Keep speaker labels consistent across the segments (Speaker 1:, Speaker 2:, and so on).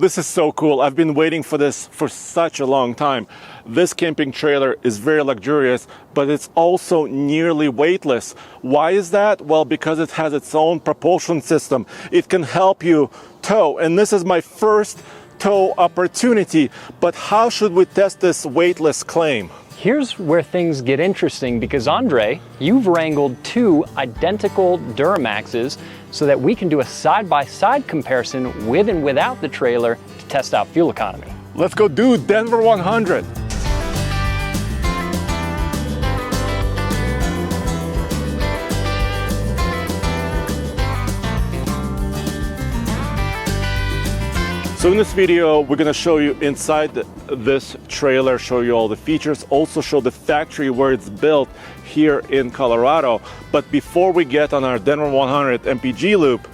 Speaker 1: This is so cool. I've been waiting for this for such a long time. This camping trailer is very luxurious, but it's also nearly weightless. Why is that? Well, because it has its own propulsion system. It can help you tow, and this is my first tow opportunity. But how should we test this weightless claim?
Speaker 2: Here's where things get interesting because Andre, you've wrangled two identical Duramaxes so that we can do a side-by-side comparison with and without the trailer to test out fuel economy.
Speaker 1: Let's go do Denver 100. So in this video, we're gonna show you inside this trailer, show you all the features, also show the factory where it's built here in Colorado. But before we get on our Denver 100 MPG Loop,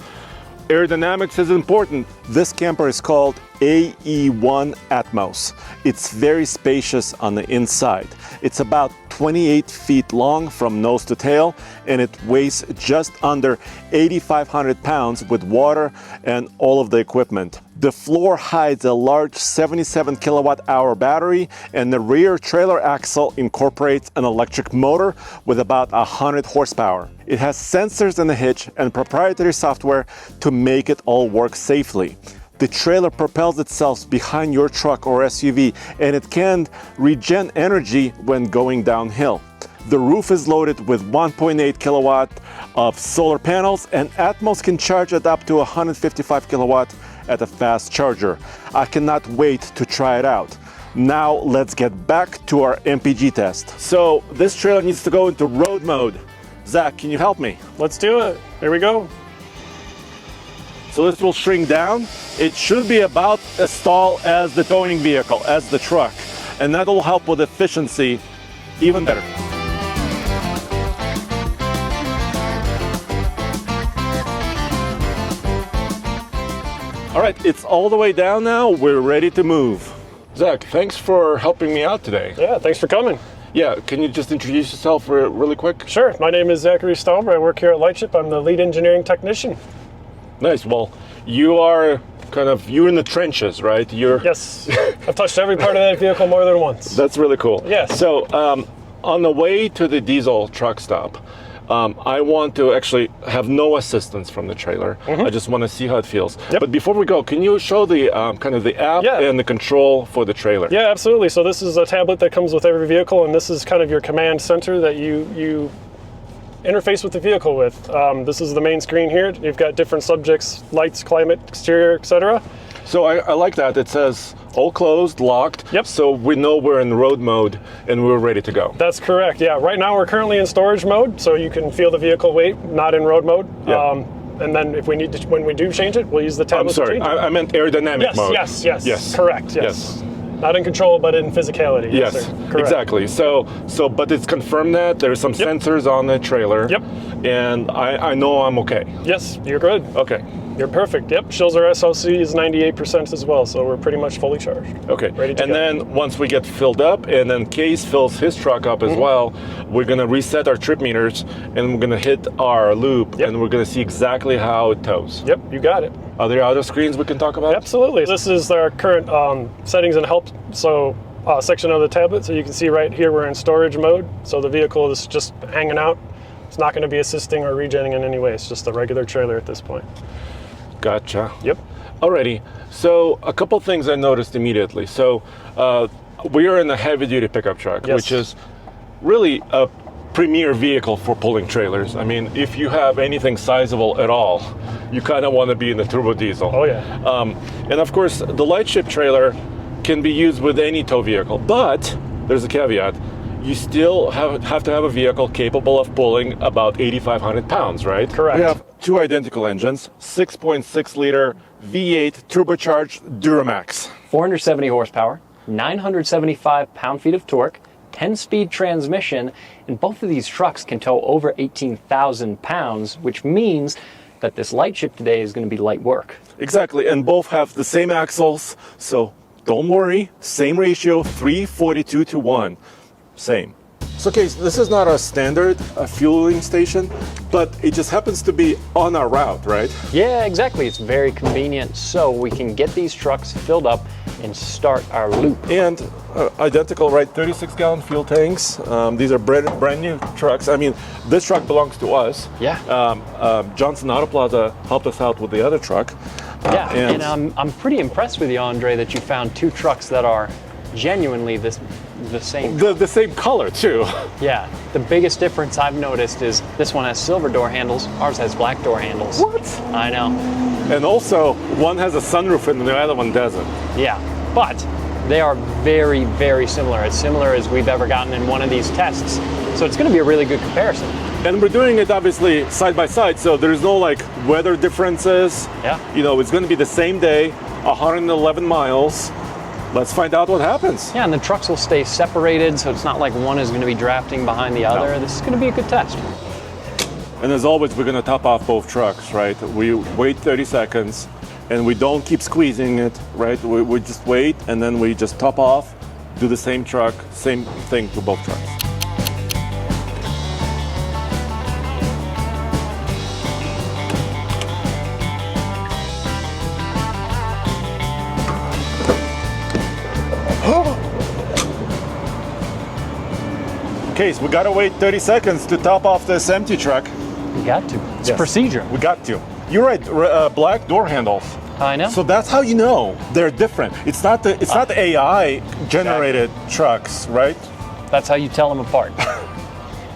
Speaker 1: aerodynamics is important. This camper is called AE1 Atmos. It's very spacious on the inside. It's about 28 feet long from nose to tail, and it weighs just under 8,500 pounds with water and all of the equipment. The floor hides a large 77 kilowatt hour battery, and the rear trailer axle incorporates an electric motor with about 100 horsepower. It has sensors in the hitch and proprietary software to make it all work safely. The trailer propels itself behind your truck or SUV, and it can regen energy when going downhill. The roof is loaded with 1.8 kilowatt of solar panels, and Atmos can charge it up to 155 kilowatt at a fast charger. I cannot wait to try it out. Now let's get back to our MPG test. So this trailer needs to go into road mode. Zach, can you help me?
Speaker 3: Let's do it. Here we go.
Speaker 1: So this will shrink down. It should be about as tall as the towing vehicle, as the truck. And that will help with efficiency even better. All right, it's all the way down now. We're ready to move. Zach, thanks for helping me out today.
Speaker 3: Yeah, thanks for coming.
Speaker 1: Yeah, can you just introduce yourself really quick?
Speaker 3: Sure. My name is Zachary Stauber. I work here at Lightship. I'm the lead engineering technician.
Speaker 1: Nice. Well, you are you're in the trenches, right?
Speaker 3: Yes. I've touched every part of that vehicle more than once.
Speaker 1: That's really cool.
Speaker 3: Yes.
Speaker 1: So on the way to the diesel truck stop, I want to actually have no assistance from the trailer. I just want to see how it feels.
Speaker 3: Yep.
Speaker 1: But before we go, can you show the the app and the control for the trailer?
Speaker 3: Yeah, absolutely. So this is a tablet that comes with every vehicle, and this is kind of your command center that you interface with the vehicle with. This is the main screen here. You've got different subjects, lights, climate, exterior, etc.
Speaker 1: So I like that. It says all closed, locked.
Speaker 3: Yep.
Speaker 1: So we know we're in road mode and we're ready to go.
Speaker 3: That's correct. Yeah. Right now we're currently in storage mode, so you can feel the vehicle weight, not in road mode.
Speaker 1: Yeah.
Speaker 3: And then if we need to, when we do change it, we'll use the tablet.
Speaker 1: I'm sorry.
Speaker 3: to change it.
Speaker 1: I meant aerodynamic mode.
Speaker 3: Yes. Correct. Yes. Not in control, but in physicality.
Speaker 1: Yes,
Speaker 3: sir. Correct.
Speaker 1: exactly. So, but it's confirmed that there's some sensors on the trailer.
Speaker 3: Yep.
Speaker 1: And I know I'm okay.
Speaker 3: Yes, you're good.
Speaker 1: Okay.
Speaker 3: You're perfect. Yep. Shows our SOC is 98% as well, so we're pretty much fully charged.
Speaker 1: Okay.
Speaker 3: Ready to
Speaker 1: and
Speaker 3: go.
Speaker 1: then once we get filled up, and then Kase fills his truck up as well, we're gonna reset our trip meters, and we're gonna hit our loop, and we're gonna see exactly how it tows.
Speaker 3: Yep. You got it.
Speaker 1: Are there other screens we can talk about?
Speaker 3: Absolutely. This is our current settings and help section of the tablet. So you can see right here we're in storage mode. So the vehicle is just hanging out. It's not going to be assisting or regenning in any way. It's just a regular trailer at this point.
Speaker 1: Gotcha.
Speaker 3: Yep.
Speaker 1: Alrighty. So a couple things I noticed immediately. So we are in a heavy-duty pickup truck, which is really a premier vehicle for pulling trailers. I mean, if you have anything sizable at all, you kind of want to be in the turbo diesel.
Speaker 3: Oh yeah.
Speaker 1: And of course, the Lightship trailer can be used with any tow vehicle, but there's a caveat. You still have to have a vehicle capable of pulling about 8,500 pounds, right?
Speaker 3: Correct.
Speaker 1: We have two identical engines, 6.6 liter V8 turbocharged Duramax.
Speaker 2: 470 horsepower, 975 pound-feet of torque, 10-speed transmission, and both of these trucks can tow over 18,000 pounds, which means that this Lightship today is going to be light work.
Speaker 1: Exactly, and both have the same axles, so don't worry, same ratio, 3:42 to 1. Same. So So Kase, this is not a standard fueling station, but it just happens to be on our route, right?
Speaker 2: Yeah, exactly. It's very convenient, so we can get these trucks filled up and start our loop.
Speaker 1: And identical, right? 36-gallon fuel tanks. These are brand new trucks. I mean, this truck belongs to us.
Speaker 2: Yeah.
Speaker 1: Johnson Auto Plaza helped us out with the other truck.
Speaker 2: Yeah, and I'm pretty impressed with you, Andre, that you found two trucks that are genuinely the same.
Speaker 1: The same color too.
Speaker 2: Yeah, the biggest difference I've noticed is this one has silver door handles, ours has black door handles.
Speaker 1: What?
Speaker 2: I know.
Speaker 1: And also, one has a sunroof and the other one doesn't.
Speaker 2: Yeah, but they are very, very similar, as similar as we've ever gotten in one of these tests. So it's going to be a really good comparison.
Speaker 1: And we're doing it obviously side by side, so there's no like weather differences.
Speaker 2: Yeah.
Speaker 1: You know, it's going to be the same day, 111 miles. Let's find out what happens.
Speaker 2: Yeah, and the trucks will stay separated, so it's not like one is going to be drafting behind the other. No. This is going to be a good test.
Speaker 1: And as always, we're going to top off both trucks, right? We wait 30 seconds, and we don't keep squeezing it, right? We just wait, and then we just top off, do the same truck, same thing to both trucks. Kase, we gotta wait 30 seconds to top off this empty truck.
Speaker 2: We got to. It's procedure.
Speaker 1: We got to. You're right. Black door handles.
Speaker 2: I know.
Speaker 1: So that's how you know they're different. It's not the AI generated trucks, right?
Speaker 2: That's how you tell them apart.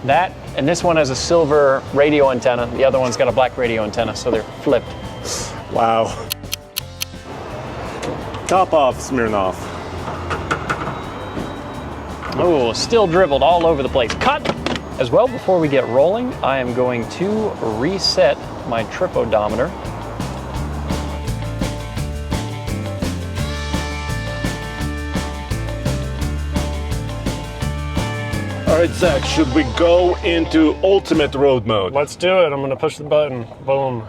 Speaker 2: That and this one has a silver radio antenna. The other one's got a black radio antenna, so they're flipped.
Speaker 1: Wow. Top off, Smirnov.
Speaker 2: Oh, still dribbled all over the place. Cut! As well, before we get rolling, I am going to reset my trip odometer.
Speaker 1: All right, Zach, should we go into ultimate road mode?
Speaker 3: Let's do it. I'm going to push the button. Boom.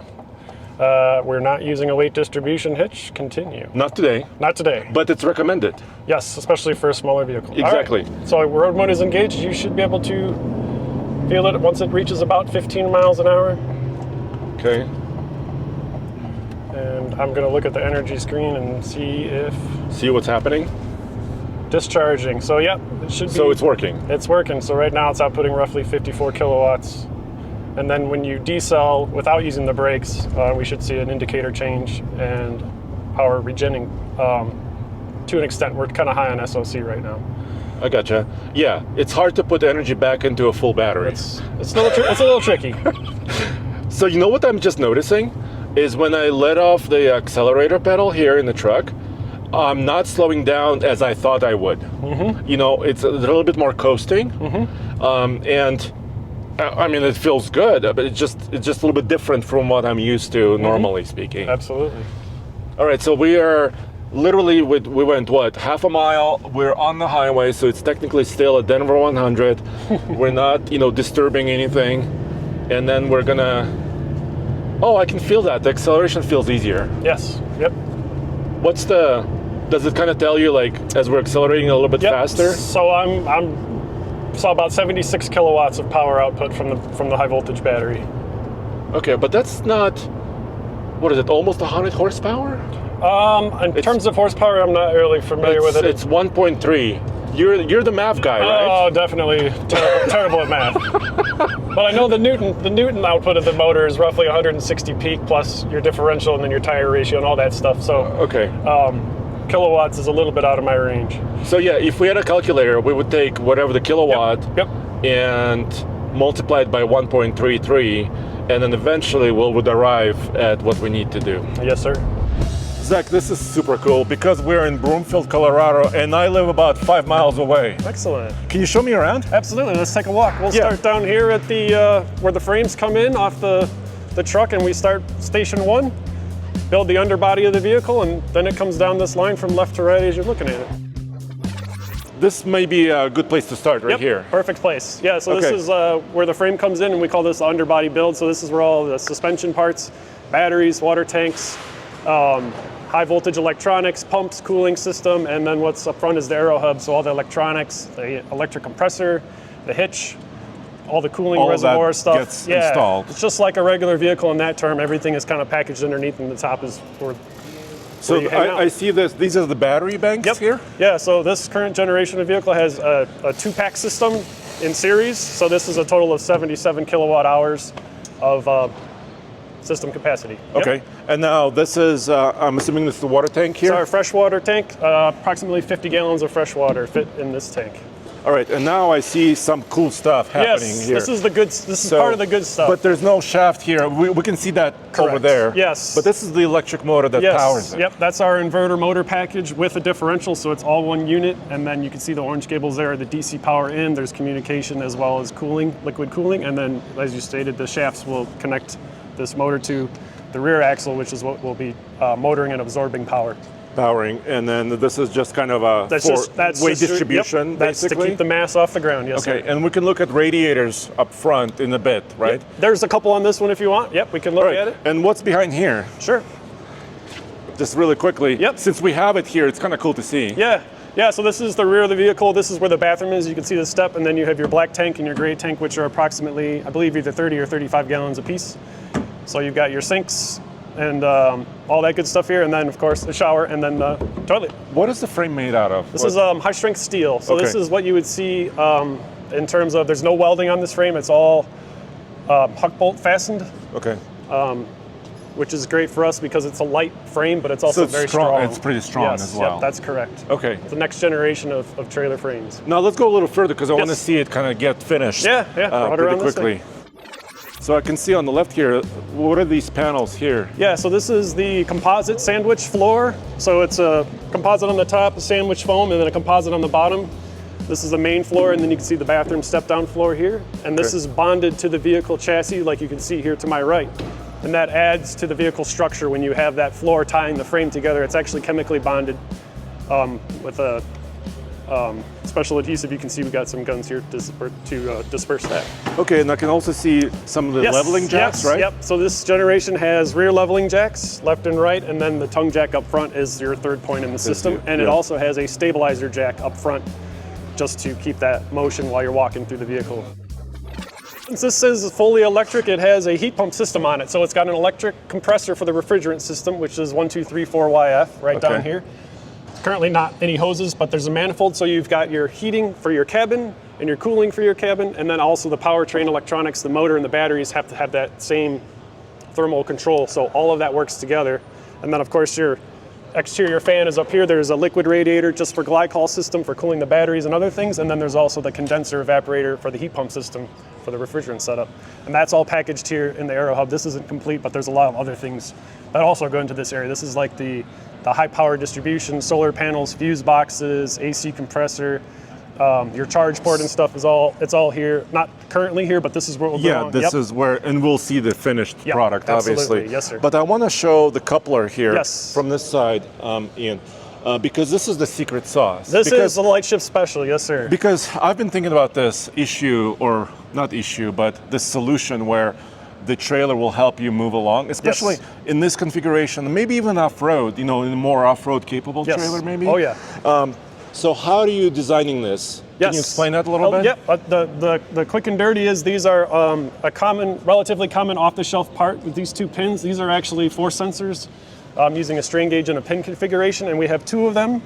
Speaker 3: We're not using a weight distribution hitch. Continue.
Speaker 1: Not today.
Speaker 3: Not today.
Speaker 1: But it's recommended.
Speaker 3: Yes, especially for a smaller vehicle.
Speaker 1: Exactly.
Speaker 3: Right. So road mode is engaged. You should be able to feel it once it reaches about 15 miles an hour.
Speaker 1: Okay.
Speaker 3: And I'm going to look at the energy screen and see
Speaker 1: what's happening.
Speaker 3: Discharging. So yeah, it should be.
Speaker 1: So it's working.
Speaker 3: It's working. So right now it's outputting roughly 54 kilowatts. And then when you decel without using the brakes, we should see an indicator change and power regenning. To an extent, we're kind of high on SOC right now.
Speaker 1: I gotcha. Yeah, it's hard to put energy back into a full battery.
Speaker 3: It's a little tricky.
Speaker 1: So you know what I'm just noticing is when I let off the accelerator pedal here in the truck, I'm not slowing down as I thought I would. Mm-hmm. You know, it's a little bit more coasting, and I mean it feels good, but it's just a little bit different from what I'm used to normally speaking.
Speaker 3: Absolutely.
Speaker 1: All right, so we are literally we went what, half a mile? We're on the highway, so it's technically still a Denver 100. We're not, disturbing anything, and then we're gonna. Oh, I can feel that the acceleration feels easier.
Speaker 3: Yes. Yep.
Speaker 1: Does it kind of tell you like as we're accelerating a little bit faster?
Speaker 3: So I'm saw about 76 kilowatts of power output from the high voltage battery.
Speaker 1: Okay, but that's not. What is it? Almost 100 horsepower?
Speaker 3: In terms of horsepower, I'm not really familiar with it.
Speaker 1: It's 1.3. You're the math guy, right?
Speaker 3: Oh, definitely terrible at math. But I know the Newton output of the motor is roughly 160 peak plus your differential and then your tire ratio and all that stuff. So
Speaker 1: okay.
Speaker 3: Kilowatts is a little bit out of my range.
Speaker 1: So yeah, if we had a calculator, we would take whatever the kilowatt
Speaker 3: Yep.
Speaker 1: and multiply it by 1.33, and then eventually we would arrive at what we need to do.
Speaker 3: Yes, sir.
Speaker 1: Zach, this is super cool because we're in Broomfield, Colorado, and I live about 5 miles away.
Speaker 3: Excellent.
Speaker 1: Can you show me around?
Speaker 3: Absolutely. Let's take a walk. We'll start down here at the where the frames come in off the truck, and we start station 1. Build the underbody of the vehicle, and then it comes down this line from left to right as you're looking at it.
Speaker 1: This may be a good place to start right here.
Speaker 3: Perfect place. Yeah, so this is where the frame comes in, and we call this the underbody build. So this is where all the suspension parts, batteries, water tanks, high voltage electronics, pumps, cooling system, and then what's up front is the aero hub. So all the electronics, the electric compressor, the hitch, all the cooling
Speaker 1: all
Speaker 3: reservoir
Speaker 1: that
Speaker 3: stuff.
Speaker 1: gets installed.
Speaker 3: It's just like a regular vehicle in that term. Everything is kind of packaged underneath, and the top is for.
Speaker 1: So I see this. These are the battery banks here?
Speaker 3: Yeah, so this current generation of vehicle has a 2-pack system in series. So this is a total of 77 kilowatt hours of system capacity.
Speaker 1: Okay, and now this is, I'm assuming this is the water tank here?
Speaker 3: It's our freshwater tank. Approximately 50 gallons of fresh water fit in this tank.
Speaker 1: All right, and now I see some cool stuff happening here.
Speaker 3: This is the good. This is part of the good stuff.
Speaker 1: But there's no shaft here. We can see that over there.
Speaker 3: Yes.
Speaker 1: But this is the electric motor that powers it.
Speaker 3: Yep, that's our inverter motor package with a differential, so it's all one unit. And then you can see the orange cables there, the DC power in. There's communication as well as cooling, liquid cooling. And then, as you stated, the shafts will connect this motor to the rear axle, which is what will be motoring and absorbing power.
Speaker 1: Powering, and then this is just kind of a weight distribution,
Speaker 3: that's
Speaker 1: basically?
Speaker 3: to keep the mass off the ground, yes.
Speaker 1: Okay, and we can look at radiators up front in a bit, right?
Speaker 3: Yep. There's a couple on this one if you want. Yep, we can look at it.
Speaker 1: And what's behind here?
Speaker 3: Sure.
Speaker 1: Just really quickly.
Speaker 3: Yep.
Speaker 1: Since we have it here, it's kind of cool to see.
Speaker 3: Yeah, so this is the rear of the vehicle. This is where the bathroom is. You can see the step, and then you have your black tank and your gray tank, which are approximately, I believe, either 30 or 35 gallons apiece. So you've got your sinks and all that good stuff here, and then of course the shower, and then the toilet.
Speaker 1: What is the frame made out of?
Speaker 3: This is high strength steel. So this is what you would see in terms of, there's no welding on this frame. It's all huck bolt fastened.
Speaker 1: Okay.
Speaker 3: Which is great for us because it's a light frame, but it's also very strong.
Speaker 1: It's pretty strong as well.
Speaker 3: Yep, that's correct.
Speaker 1: Okay.
Speaker 3: It's the next generation of trailer frames.
Speaker 1: Now let's go a little further because I want to see it kind of get finished. Pretty quickly. So I can see on the left here, what are these panels here?
Speaker 3: Yeah, so this is the composite sandwich floor. So it's a composite on the top, a sandwich foam, and then a composite on the bottom. This is the main floor, and then you can see the bathroom step-down floor here. And this is bonded to the vehicle chassis, like you can see here to my right. And that adds to the vehicle structure when you have that floor tying the frame together. It's actually chemically bonded with a special adhesive. You can see we got some guns here to disperse that.
Speaker 1: Okay, and I can also see some of the leveling jacks, right?
Speaker 3: Yep, so this generation has rear leveling jacks, left and right, and then the tongue jack up front is your third point in the system. And it also has a stabilizer jack up front just to keep that motion while you're walking through the vehicle. Since this is fully electric, it has a heat pump system on it. So it's got an electric compressor for the refrigerant system, which is 1234YF right down here. Currently not any hoses, but there's a manifold, so you've got your heating for your cabin and your cooling for your cabin, and then also the powertrain electronics, the motor and the batteries have to have that same thermal control, so all of that works together. And then of course your exterior fan is up here. There's a liquid radiator just for glycol system for cooling the batteries and other things, and then there's also the condenser evaporator for the heat pump system for the refrigerant setup. And that's all packaged here in the Aero Hub. This isn't complete, but there's a lot of other things that also go into this area. This is like the high power distribution, solar panels, fuse boxes, AC compressor, your charge port and stuff is all here. Not currently here, but this is where we'll go on.
Speaker 1: This is where, and we'll see the finished product, obviously.
Speaker 3: Yes, sir.
Speaker 1: But I want to show the coupler here
Speaker 3: from
Speaker 1: this side, Ian, because this is the secret sauce.
Speaker 3: This is the Lightship special, yes, sir.
Speaker 1: Because I've been thinking about this issue, or not issue, but this solution where the trailer will help you move along, especially in this configuration, maybe even off-road, in a more off-road capable trailer maybe?
Speaker 3: Oh yeah.
Speaker 1: So how are you designing this? Can you explain that a little bit?
Speaker 3: Yep, the quick and dirty is these are a relatively common off-the-shelf part with these two pins. These are actually force sensors using a strain gauge and a pin configuration, and we have two of them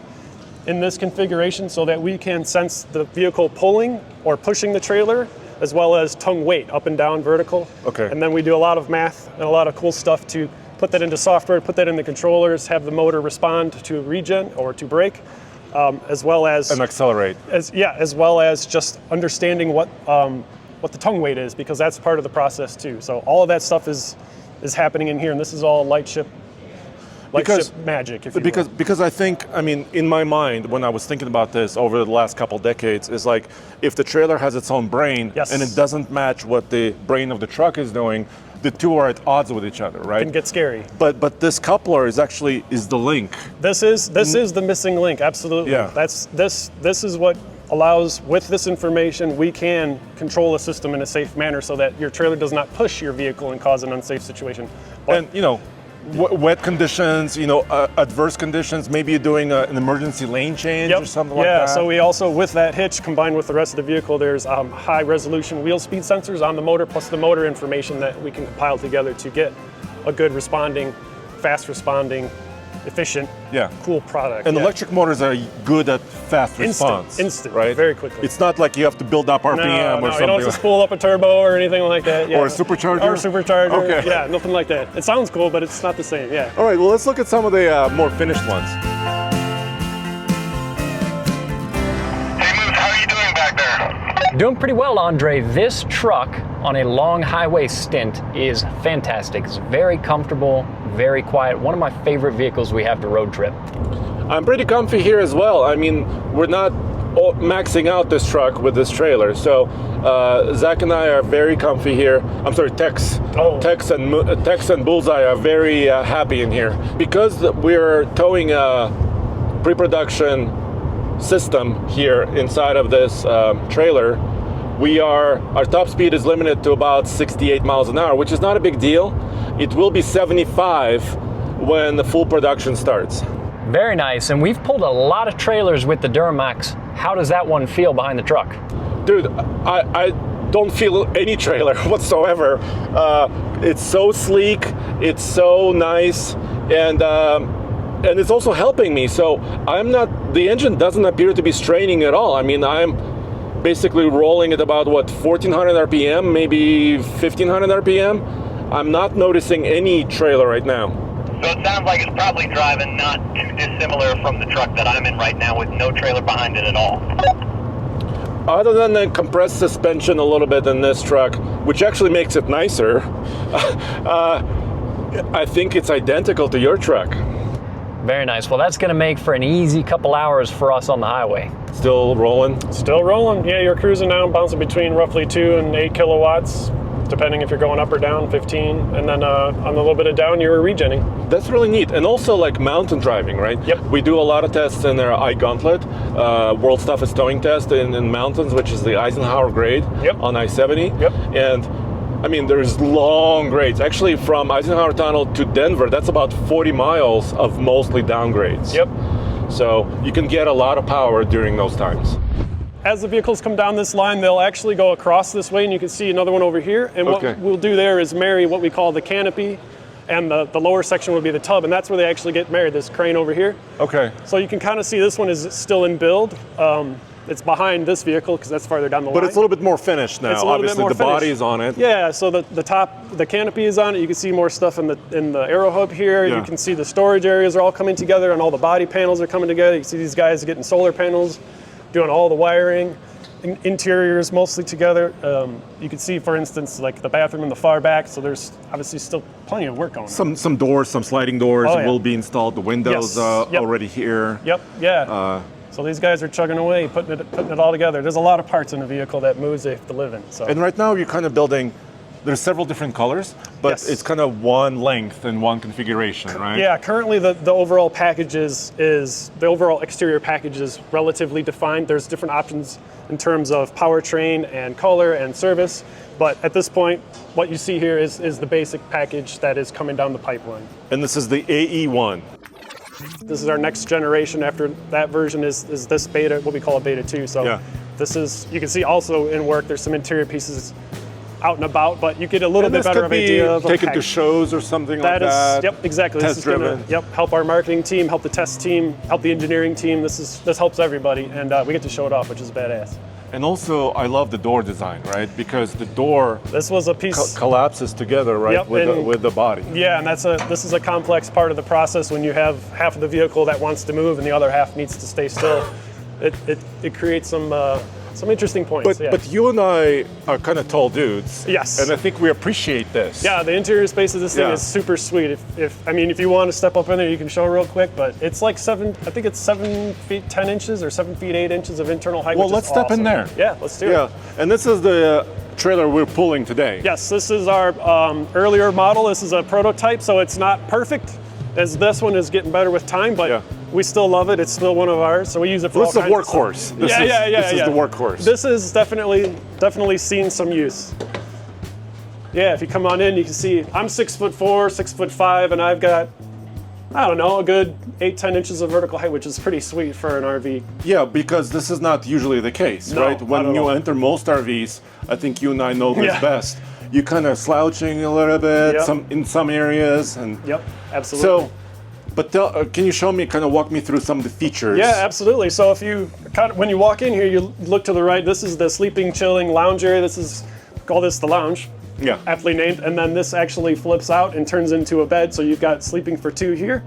Speaker 3: in this configuration so that we can sense the vehicle pulling or pushing the trailer, as well as tongue weight, up and down, vertical.
Speaker 1: Okay.
Speaker 3: And then we do a lot of math and a lot of cool stuff to put that into software, put that in the controllers, have the motor respond to regen or to brake, as well as...
Speaker 1: And accelerate.
Speaker 3: As well as just understanding what the tongue weight is, because that's part of the process too. So all of that stuff is happening in here, and this is all Lightship magic, if you will.
Speaker 1: Because I think, in my mind, when I was thinking about this over the last couple decades, is like, if the trailer has its own brain, and it doesn't match what the brain of the truck is doing, the two are at odds with each other, right?
Speaker 3: It can get scary.
Speaker 1: But this coupler is the link.
Speaker 3: This is the missing link, absolutely.
Speaker 1: Yeah.
Speaker 3: This is what allows, with this information, we can control the system in a safe manner so that your trailer does not push your vehicle and cause an unsafe situation. But,
Speaker 1: and wet conditions, adverse conditions, maybe you're doing an emergency lane change or something like that.
Speaker 3: Yeah, so we also, with that hitch combined with the rest of the vehicle, there's high resolution wheel speed sensors on the motor, plus the motor information that we can compile together to get a good responding, fast responding, efficient, cool product.
Speaker 1: And electric motors are good at fast response.
Speaker 3: Instant,
Speaker 1: right?
Speaker 3: Very quickly.
Speaker 1: It's not like you have to build up RPM or something.
Speaker 3: You don't have to spool up a turbo or anything like that.
Speaker 1: Or a supercharger?
Speaker 3: Or a supercharger.
Speaker 1: Okay.
Speaker 3: Yeah, nothing like that. It sounds cool, but it's not the same,
Speaker 1: All right, well, let's look at some of the more finished ones.
Speaker 4: Hey Moose, how are you doing back there?
Speaker 2: Doing pretty well, Andre. This truck on a long highway stint is fantastic. It's very comfortable, very quiet. One of my favorite vehicles we have to road trip.
Speaker 1: I'm pretty comfy here as well. I mean, we're not maxing out this truck with this trailer. So Zach and I are very comfy here. I'm sorry, Tex. Tex and Bullseye are very happy in here. Because we're towing a pre-production system here inside of this trailer, our top speed is limited to about 68 miles an hour, which is not a big deal. It will be 75 when the full production starts.
Speaker 2: Very nice, and we've pulled a lot of trailers with the Duramax. How does that one feel behind the truck?
Speaker 1: Dude, I don't feel any trailer whatsoever. It's so sleek, it's so nice, and it's also helping me. So the engine doesn't appear to be straining at all. I mean, I'm basically rolling at about 1400 RPM, maybe 1500 RPM. I'm not noticing any trailer right now.
Speaker 4: So it sounds like it's probably driving not too dissimilar from the truck that I'm in right now with no trailer behind it at all.
Speaker 1: Other than the compressed suspension a little bit in this truck, which actually makes it nicer, I think it's identical to your truck.
Speaker 2: Very nice. Well, that's going to make for an easy couple hours for us on the highway.
Speaker 1: Still rolling?
Speaker 3: Still rolling. Yeah, you're cruising now, bouncing between roughly 2 and 8 kilowatts, depending if you're going up or down, 15. And then on the little bit of down, you're regenning.
Speaker 1: That's really neat. And also like mountain driving, right?
Speaker 3: Yep.
Speaker 1: We do a lot of tests in our iGauntlet, World's Toughest Towing Test in mountains, which is the Eisenhower grade on I-70.
Speaker 3: Yep.
Speaker 1: And I mean, there's long grades. Actually, from Eisenhower Tunnel to Denver, that's about 40 miles of mostly downgrades.
Speaker 3: Yep.
Speaker 1: So you can get a lot of power during those times.
Speaker 3: As the vehicles come down this line, they'll actually go across this way, and you can see another one over here. And what we'll do there is marry what we call the canopy, and the lower section would be the tub, and that's where they actually get married, this crane over here.
Speaker 1: Okay.
Speaker 3: So you can kind of see this one is still in build. It's behind this vehicle because that's farther down the line.
Speaker 1: But it's a little bit more finished now.
Speaker 3: It's a little
Speaker 1: Obviously,
Speaker 3: bit more
Speaker 1: the
Speaker 3: finished.
Speaker 1: body's on it.
Speaker 3: Yeah, so the top, the canopy is on it. You can see more stuff in the aero hub here.
Speaker 1: Yeah.
Speaker 3: You can see the storage areas are all coming together, and all the body panels are coming together. You can see these guys getting solar panels, doing all the wiring. Interiors mostly together. You can see, for instance, like the bathroom in the far back. So there's obviously still plenty of work going on.
Speaker 1: Some doors, some sliding doors will be installed. The windows already here.
Speaker 3: Yep. Yeah. So these guys are chugging away, putting it all together. There's a lot of parts in the vehicle that moves they have to live in. So.
Speaker 1: And right now you're kind of building. There's several different colors, but it's kind of one length and one configuration, right?
Speaker 3: Yeah, currently the overall package is the overall exterior package is relatively defined. There's different options in terms of powertrain and color and service, but at this point, what you see here is the basic package that is coming down the pipeline.
Speaker 1: And this is the AE1.
Speaker 3: This is our next generation. After that version is this beta, what we call a beta 2. So this is, you can see also in work, there's some interior pieces out and about, but you get a little bit better of an idea of
Speaker 1: taken to shows or something like that.
Speaker 3: Yep, exactly.
Speaker 1: Test
Speaker 3: this is
Speaker 1: driven.
Speaker 3: Help our marketing team, help the test team, help the engineering team. This helps everybody, and we get to show it off, which is badass.
Speaker 1: And also, I love the door design, right? Because the door
Speaker 3: this was a piece
Speaker 1: collapses together, right, with the body.
Speaker 3: Yeah, and this is a complex part of the process when you have half of the vehicle that wants to move and the other half needs to stay still. It creates some interesting points.
Speaker 1: But you and I are kind of tall dudes.
Speaker 3: Yes.
Speaker 1: And I think we appreciate this.
Speaker 3: Yeah, the interior space of this thing is super sweet. If you want to step up in there, you can show real quick, but it's like 7 feet 10 inches or 7 feet 8 inches of internal height.
Speaker 1: Well, let's step in there.
Speaker 3: Yeah, let's do it.
Speaker 1: Yeah, and this is the trailer we're pulling today.
Speaker 3: Yes, this is our earlier model. This is a prototype, so it's not perfect, as this one is getting better with time, but we still love it. It's still one of ours, so we use it for all kinds of stuff.
Speaker 1: This is a workhorse. This is the workhorse.
Speaker 3: This is definitely seen some use. Yeah, if you come on in, you can see I'm 6'4", 6'5", and I've got, I don't know, a good 8-10 inches of vertical height, which is pretty sweet for an RV.
Speaker 1: Yeah, because this is not usually the case,
Speaker 3: No,
Speaker 1: right?
Speaker 3: not
Speaker 1: When
Speaker 3: at
Speaker 1: you
Speaker 3: all.
Speaker 1: enter most RVs, I think you and I know this
Speaker 3: Yeah.
Speaker 1: best. You kind of slouching a little bit,
Speaker 3: Yep.
Speaker 1: in some areas, and
Speaker 3: Yep, absolutely.
Speaker 1: so. But can you show me, kind of walk me through some of the features?
Speaker 3: Yeah, absolutely. So if you when you walk in here, you look to the right. This is the sleeping, chilling lounge area. Call this the lounge.
Speaker 1: Yeah.
Speaker 3: Aptly named. And then this actually flips out and turns into a bed. So you've got sleeping for two here.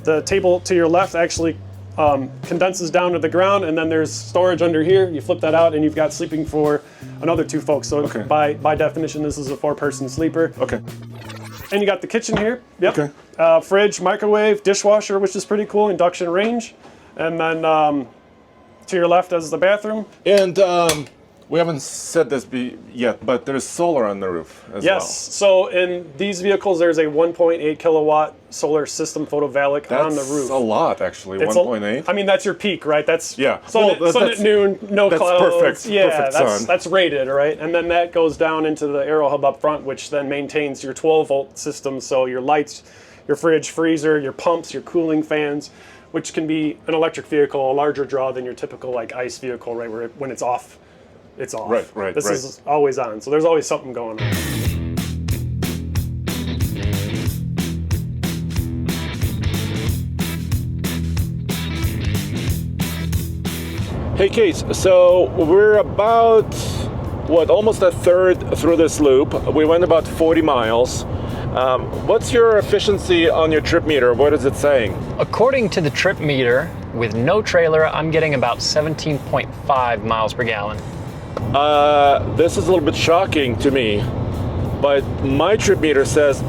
Speaker 3: The table to your left actually condenses down to the ground, and then there's storage under here. You flip that out, and you've got sleeping for another two folks. So
Speaker 1: Okay.
Speaker 3: by definition, this is a 4-person sleeper.
Speaker 1: Okay.
Speaker 3: And you got the kitchen here. Yep.
Speaker 1: Okay.
Speaker 3: Fridge, microwave, dishwasher, which is pretty cool, induction range. And then to your left is the bathroom.
Speaker 1: And we haven't said this yet, but there's solar on the roof as well.
Speaker 3: Yes. So in these vehicles, there's a 1.8 kilowatt solar system photovoltaic on the roof.
Speaker 1: That's a lot, actually.
Speaker 3: It's
Speaker 1: 1.8.
Speaker 3: I mean, that's your peak, right? That's
Speaker 1: Yeah.
Speaker 3: Sun,
Speaker 1: Well,
Speaker 3: sun
Speaker 1: that's-
Speaker 3: at noon, no
Speaker 1: that's
Speaker 3: clouds.
Speaker 1: perfect.
Speaker 3: Yeah,
Speaker 1: Perfect sun.
Speaker 3: that's rated, right? And then that goes down into the aero hub up front, which then maintains your 12-volt system. So your lights, your fridge, freezer, your pumps, your cooling fans, which can be an electric vehicle, a larger draw than your typical like ICE vehicle, right? Where when it's off, it's off.
Speaker 1: Right,
Speaker 3: This
Speaker 1: right.
Speaker 3: is always on. So there's always something going on.
Speaker 1: Hey, Kase, so we're about, almost a third through this loop. We went about 40 miles. What's your efficiency on your trip meter? What is it saying?
Speaker 2: According to the trip meter, with no trailer, I'm getting about 17.5 miles per gallon.
Speaker 1: This is a little bit shocking to me, but my trip meter says.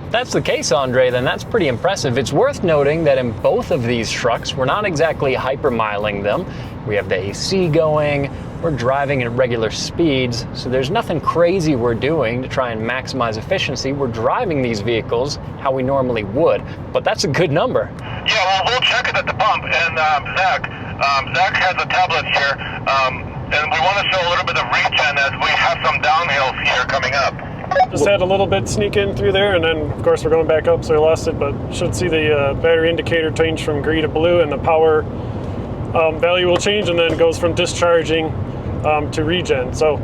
Speaker 2: If that's the case, Andre, then that's pretty impressive. It's worth noting that in both of these trucks, we're not exactly hypermiling them. We have the AC going, we're driving at regular speeds, so there's nothing crazy we're doing to try and maximize efficiency. We're driving these vehicles how we normally would, but that's a good number.
Speaker 4: Yeah, well, we'll check it at the pump. And Zach has a tablet here, and we want to show a little bit of regen as we have some downhills here coming up.
Speaker 3: Just had a little bit sneak in through there, and then of course we're going back up, so I lost it, but should see the battery indicator change from green to blue, and the power value will change, and then it goes from discharging to regen. So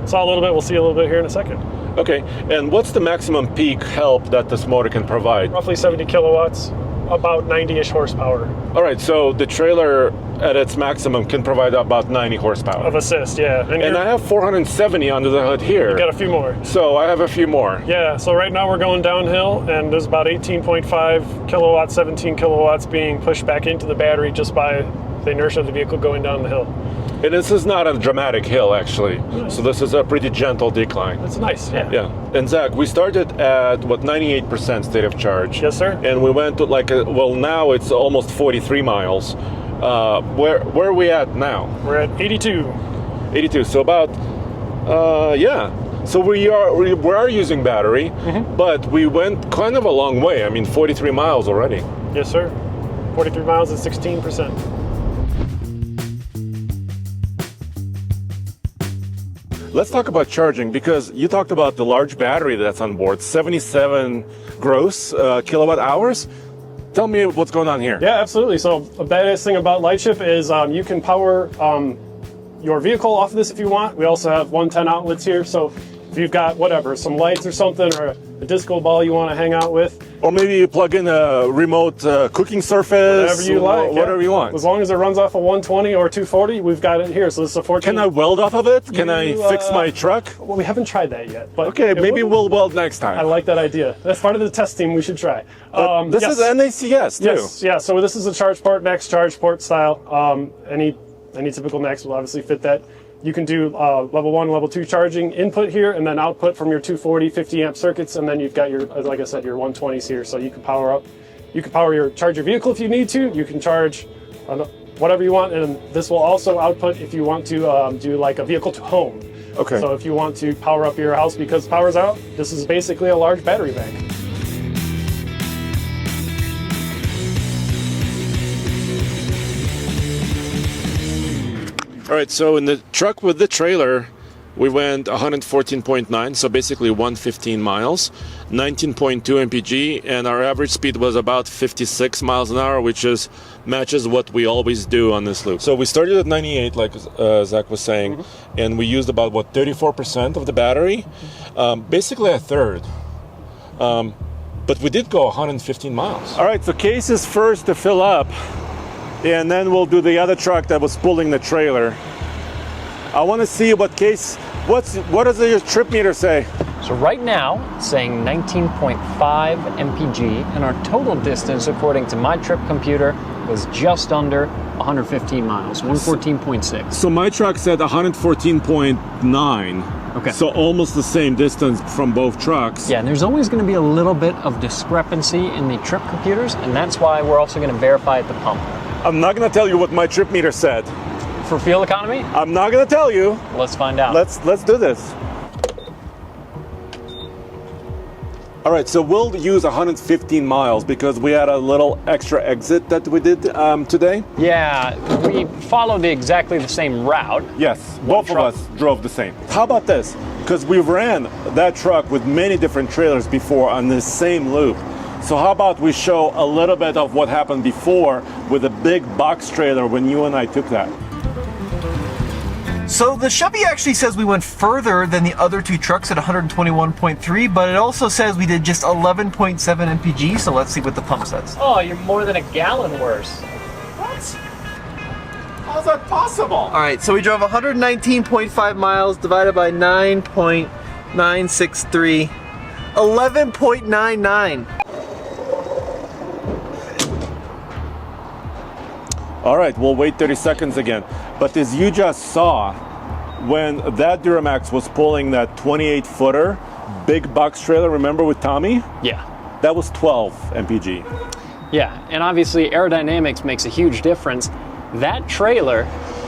Speaker 3: saw a little bit, we'll see a little bit here in a second.
Speaker 1: Okay, and what's the maximum peak help that this motor can provide?
Speaker 3: Roughly 70 kilowatts, about 90-ish horsepower
Speaker 1: All right, so the trailer at its maximum can provide about 90 horsepower.
Speaker 3: of assist, yeah.
Speaker 1: And I have 470 under the hood here.
Speaker 3: got a few more.
Speaker 1: So I have a few more.
Speaker 3: Yeah, so right now we're going downhill, and there's about 18.5 kilowatts, 17 kilowatts being pushed back into the battery just by the inertia of the vehicle going down the hill.
Speaker 1: And this is not a dramatic hill, actually. So this is a pretty gentle decline.
Speaker 3: That's nice, yeah.
Speaker 1: Yeah. And Zach, we started at, 98% state of charge.
Speaker 3: Yes, sir.
Speaker 1: And we went to now it's almost 43 miles. Where are we at now?
Speaker 3: We're at 82.
Speaker 1: 82. So about, So we are using battery, but we went kind of a long way. I mean, 43 miles already.
Speaker 3: Yes, sir. 43 miles at 16%.
Speaker 1: Let's talk about charging, because you talked about the large battery that's on board, 77 gross kilowatt hours. Tell me what's going on here.
Speaker 3: Yeah, absolutely. So the badass thing about Lightship is you can power your vehicle off of this if you want. We also have 110 outlets here. So if you've got some lights or something, or a disco ball you want to hang out with.
Speaker 1: Or maybe you plug in a remote cooking surface.
Speaker 3: Whatever you like.
Speaker 1: Whatever you want.
Speaker 3: As long as it runs off a 120 or 240, we've got it here. So this is a 14.
Speaker 1: Can I weld off of it? Can I
Speaker 3: You,
Speaker 1: fix my truck?
Speaker 3: Well, we haven't tried that yet. But
Speaker 1: Okay, maybe we'll weld next
Speaker 3: I
Speaker 1: time.
Speaker 3: like that idea. That's part of the test team we should try.
Speaker 1: This
Speaker 3: yes.
Speaker 1: is NACS too.
Speaker 3: Yes, yeah. So this is a charge port, max charge port style. Any typical max will obviously fit that. You can do level 1, level 2 charging input here, and then output from your 240, 50 amp circuits, and then you've got your, like I said, your 120s here. So you can power up. You can charge your vehicle if you need to. You can charge whatever you want, and this will also output if you want to do like a vehicle to home.
Speaker 1: Okay.
Speaker 3: So if you want to power up your house because power's out, this is basically a large battery bank.
Speaker 1: All right, so in the truck with the trailer, we went 114.9, so basically 115 miles, 19.2 MPG, and our average speed was about 56 miles an hour, which matches what we always do on this loop. So we started at 98, like Zach was saying, and we used about, 34% of the battery, basically a third. But we did go 115 miles. All right, so Kase is first to fill up, and then we'll do the other truck that was pulling the trailer. I want to see what Kase, what does your trip meter say?
Speaker 2: So right now, it's saying 19.5 MPG, and our total distance, according to my trip computer, was just under 115 miles, 114.6.
Speaker 1: So my truck said 114.9.
Speaker 2: Okay.
Speaker 1: So almost the same distance from both trucks.
Speaker 2: Yeah, and there's always going to be a little bit of discrepancy in the trip computers, and that's why we're also going to verify at the pump.
Speaker 1: I'm not going to tell you what my trip meter said.
Speaker 2: For fuel economy?
Speaker 1: I'm not going to tell you.
Speaker 2: Let's find out.
Speaker 1: Let's do this. All right, so we'll use 115 miles because we had a little extra exit that we did today.
Speaker 2: Yeah, we followed exactly the same route.
Speaker 1: Yes, both of us drove the same. How about this? Because we ran that truck with many different trailers before on this same loop. So how about we show a little bit of what happened before with a big box trailer when you and I took that.
Speaker 5: So the Chevy actually says we went further than the other two trucks at 121.3, but it also says we did just 11.7 MPG, so let's see what the pump says.
Speaker 2: Oh, you're more than a gallon worse.
Speaker 1: What? How's that possible?
Speaker 5: All right, so we drove 119.5 miles divided by 9.963, 11.99.
Speaker 1: All right, we'll wait 30 seconds again. But as you just saw, when that Duramax was pulling that 28-footer big box trailer, remember with Tommy?
Speaker 2: Yeah.
Speaker 1: That was 12 MPG.
Speaker 2: Yeah, and obviously aerodynamics makes a huge difference. That trailer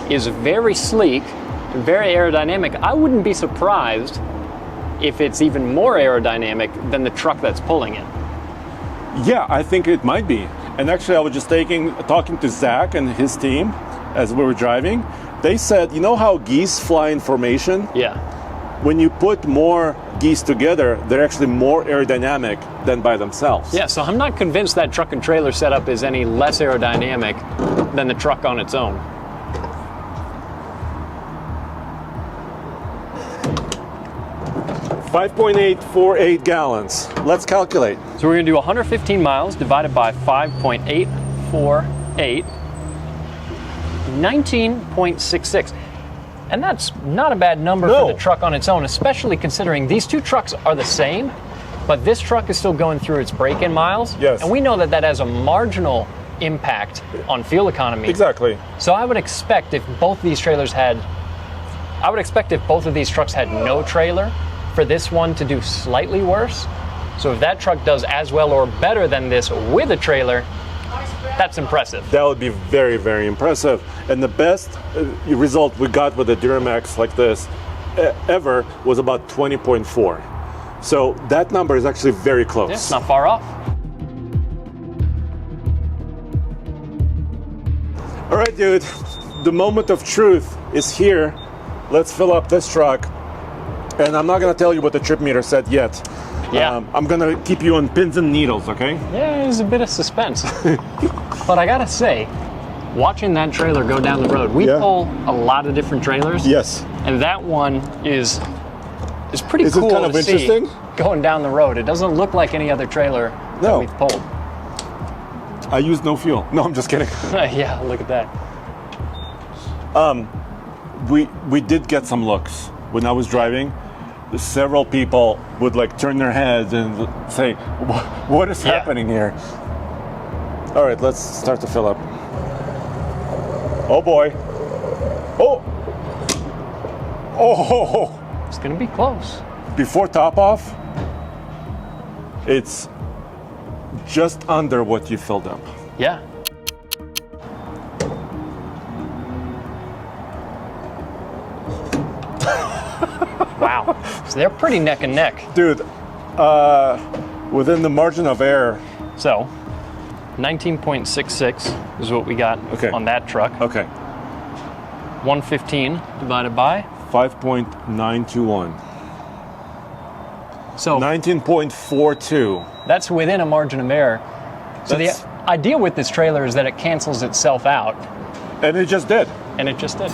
Speaker 2: is very sleek, very aerodynamic. I wouldn't be surprised if it's even more aerodynamic than the truck that's pulling it.
Speaker 1: Yeah, I think it might be. And actually, I was just talking to Zach and his team as we were driving. They said, you know how geese fly in formation?
Speaker 2: Yeah.
Speaker 1: When you put more geese together, they're actually more aerodynamic than by themselves.
Speaker 2: Yeah, so I'm not convinced that truck and trailer setup is any less aerodynamic than the truck on its own.
Speaker 1: $5.848 gallons. Let's calculate.
Speaker 2: So we're going to do 115 miles divided by 5.848, 19.66. And that's not a bad number for the truck on its own, especially considering these two trucks are the same, but this truck is still going through its break-in miles.
Speaker 1: Yes.
Speaker 2: And we know that that has a marginal impact on fuel economy.
Speaker 1: Exactly.
Speaker 2: So I would expect if both of these trucks had no trailer, for this one to do slightly worse. So if that truck does as well or better than this with a trailer, that's impressive.
Speaker 1: That would be very, very impressive. And the best result we got with a Duramax like this ever was about 20.4. So that number is actually very close.
Speaker 2: Yeah, it's not far off.
Speaker 1: All right, dude, the moment of truth is here. Let's fill up this truck. And I'm not going to tell you what the trip meter said yet.
Speaker 2: Yeah.
Speaker 1: I'm going to keep you on pins and needles, okay?
Speaker 2: Yeah, there's a bit of suspense. But I got to say, watching that trailer go down the road, we pull a lot of different trailers.
Speaker 1: Yes.
Speaker 2: And that one is pretty
Speaker 1: Is
Speaker 2: cool
Speaker 1: it kind of
Speaker 2: to
Speaker 1: interesting?
Speaker 2: see going down the road. It doesn't look like any other trailer that we've pulled.
Speaker 1: I used no fuel. No, I'm just kidding.
Speaker 2: Yeah, look at that.
Speaker 1: We did get some looks. When I was driving, several people would like turn their heads and say, what is happening here? All right, let's start to fill up. Oh boy. Oh. Oh.
Speaker 2: It's going to be close.
Speaker 1: Before top off, it's just under what you filled up.
Speaker 2: Yeah. Wow. So they're pretty neck and neck.
Speaker 1: Dude, within the margin of error.
Speaker 2: So, 19.66 is what we got on that truck.
Speaker 1: Okay.
Speaker 2: 115 divided by
Speaker 1: 5.921.
Speaker 2: So
Speaker 1: 19.42.
Speaker 2: that's within a margin of error. So
Speaker 1: That's-
Speaker 2: the idea with this trailer is that it cancels itself out,
Speaker 1: And it just did.
Speaker 2: and it just did.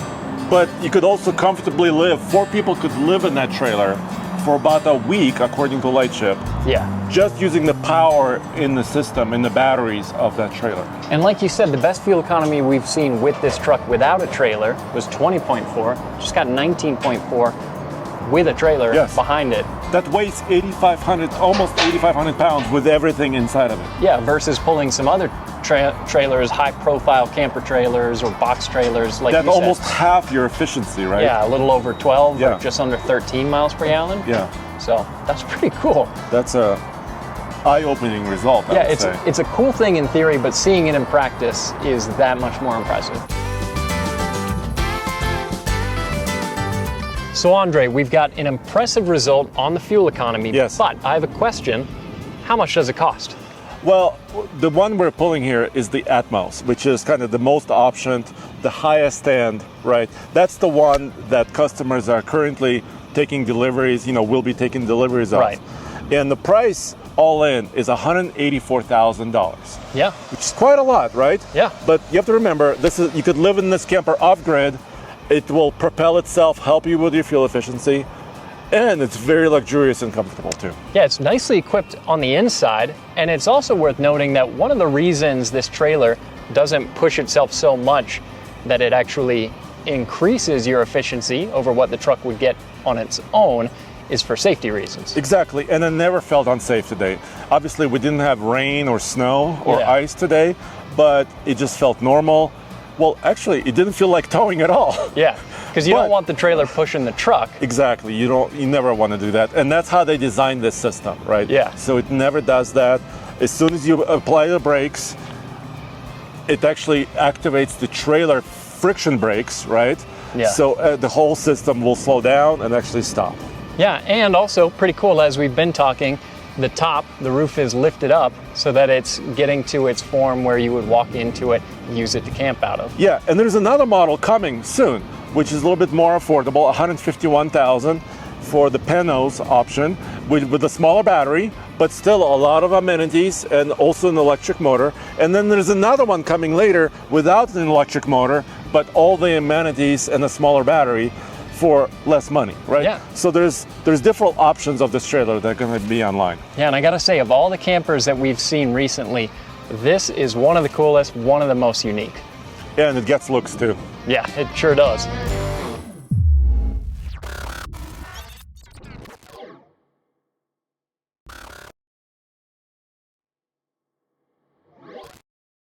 Speaker 1: But you could also comfortably live, 4 people could live in that trailer for about a week, according to Lightship,
Speaker 2: Yeah.
Speaker 1: just using the power in the system, in the batteries of that trailer.
Speaker 2: And like you said, the best fuel economy we've seen with this truck without a trailer was 20.4. Just got 19.4 with a trailer
Speaker 1: Yes.
Speaker 2: behind it.
Speaker 1: That weighs 8,500, almost 8,500 pounds with everything inside of it.
Speaker 2: Yeah, versus pulling some other trailers, high-profile camper trailers or box trailers, like
Speaker 1: That's
Speaker 2: you said.
Speaker 1: almost half your efficiency, right?
Speaker 2: Yeah, a little over 12
Speaker 1: Yeah.
Speaker 2: or just under 13 miles per gallon.
Speaker 1: Yeah,
Speaker 2: So that's pretty cool.
Speaker 1: that's a eye-opening result, I
Speaker 2: Yeah,
Speaker 1: would say.
Speaker 2: it's a cool thing in theory, but seeing it in practice is that much more impressive. So Andre, we've got an impressive result on the fuel economy,
Speaker 1: Yes.
Speaker 2: but I have a question. How much does it cost?
Speaker 1: Well, the one we're pulling here is the Atmos, which is kind of the most optioned, the highest end, right? That's the one that customers are currently taking deliveries, will be taking deliveries of.
Speaker 2: Right.
Speaker 1: And the price all in is $184,000,
Speaker 2: Yeah,
Speaker 1: which is quite a lot, right?
Speaker 2: Yeah.
Speaker 1: But you have to remember, you could live in this camper off-grid. It will propel itself, help you with your fuel efficiency, and it's very luxurious and comfortable too.
Speaker 2: yeah, it's nicely equipped on the inside, and it's also worth noting that one of the reasons this trailer doesn't push itself so much that it actually increases your efficiency over what the truck would get on its own is for safety reasons.
Speaker 1: Exactly, and it never felt unsafe today. Obviously, we didn't have rain or snow or
Speaker 2: Yeah.
Speaker 1: ice today, but it just felt normal. Well, actually, it didn't feel like towing at all.
Speaker 2: Yeah, because you
Speaker 1: But-
Speaker 2: don't want the trailer pushing the truck.
Speaker 1: Exactly, you never want to do that, and that's how they designed this system, right?
Speaker 2: Yeah.
Speaker 1: So it never does that. As soon as you apply the brakes, it actually activates the trailer friction brakes, right?
Speaker 2: Yeah.
Speaker 1: So the whole system will slow down and actually stop.
Speaker 2: Yeah, and also pretty cool, as we've been talking, the roof is lifted up so that it's getting to its form where you would walk into it, use it to camp out of.
Speaker 1: Yeah, and there's another model coming soon, which is a little bit more affordable, $151,000 for the Panos option with a smaller battery, but still a lot of amenities and also an electric motor. And then there's another one coming later without an electric motor, but all the amenities and a smaller battery for less money, right?
Speaker 2: Yeah.
Speaker 1: So there's different options of this trailer that are going to be online.
Speaker 2: Yeah, and I gotta say, of all the campers that we've seen recently, this is one of the coolest, one of the most unique.
Speaker 1: Yeah, and it gets looks too.
Speaker 2: Yeah, it sure does.